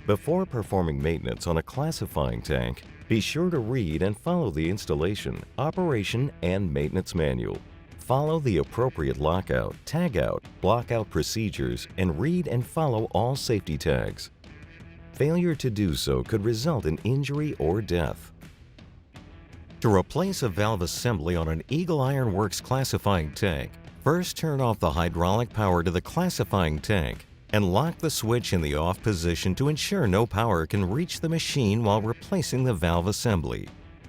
Before performing maintenance on a classifying tank, be sure to read and follow the installation, operation, and maintenance manual. Follow the appropriate lockout, tagout, blockout procedures, and read and follow all safety tags. Failure to do so could result in injury or death. To replace a valve assembly on an Eagle Iron Works classifying tank, first turn off the hydraulic power to the classifying tank and lock the switch in the off position to ensure no power can reach the machine while replacing the valve assembly.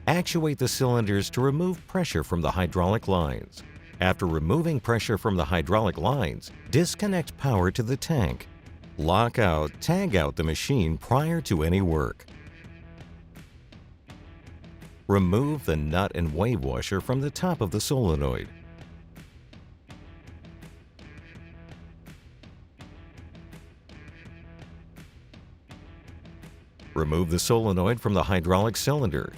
Actuate the cylinders to remove pressure from the hydraulic lines. After removing pressure from the hydraulic lines, disconnect power to the tank. Lock out, tag out the machine prior to any work. Remove the nut and wave washer from the top of the solenoid. Remove the solenoid from the hydraulic cylinder.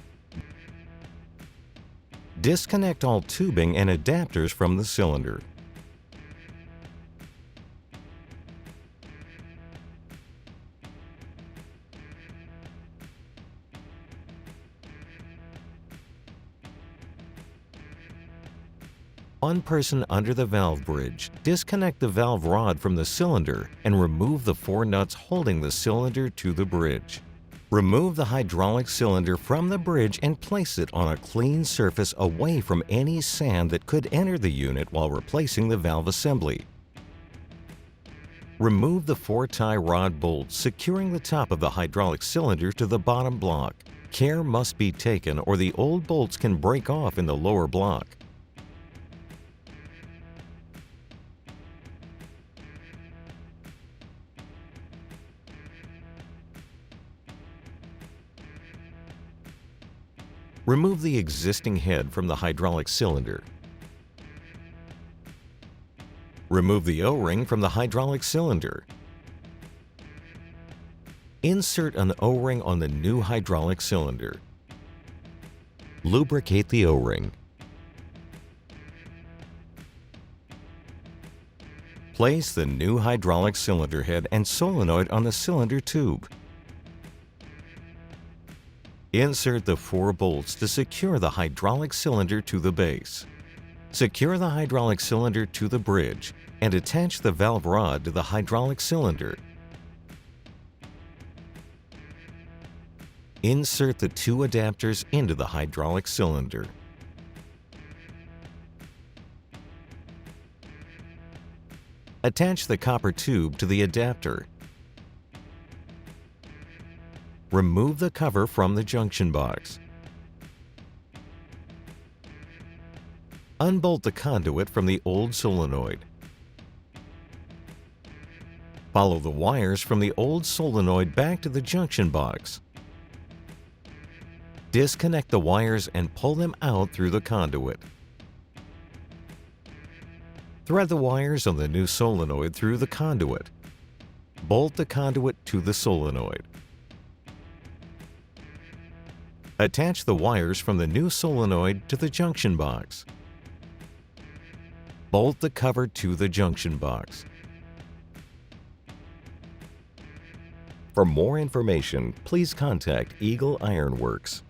Disconnect all tubing and adapters from the cylinder. Unperson under the valve bridge, disconnect the valve rod from the cylinder and remove the 4 nuts holding the cylinder to the bridge. Remove the hydraulic cylinder from the bridge and place it on a clean surface away from any sand that could enter the unit while replacing the valve assembly. Remove the 4 tie rod bolts securing the top of the hydraulic cylinder to the bottom block. Care must be taken or the old bolts can break off in the lower block. Remove the existing head from the hydraulic cylinder. Remove the O-ring from the hydraulic cylinder. Insert an O-ring on the new hydraulic cylinder. Lubricate the O-ring. Place the new hydraulic cylinder head and solenoid on the cylinder tube. Insert the 4 bolts to secure the hydraulic cylinder to the base. Secure the hydraulic cylinder to the bridge and attach the valve rod to the hydraulic cylinder. Insert the 2 adapters into the hydraulic cylinder. Attach the copper tube to the adapter. Remove the cover from the junction box. Unbolt the conduit from the old solenoid. Follow the wires from the old solenoid back to the junction box. Disconnect the wires and pull them out through the conduit. Thread the wires on the new solenoid through the conduit. Bolt the conduit to the solenoid. Attach the wires from the new solenoid to the junction box. Bolt the cover to the junction box. For more information, please contact Eagle Iron Works.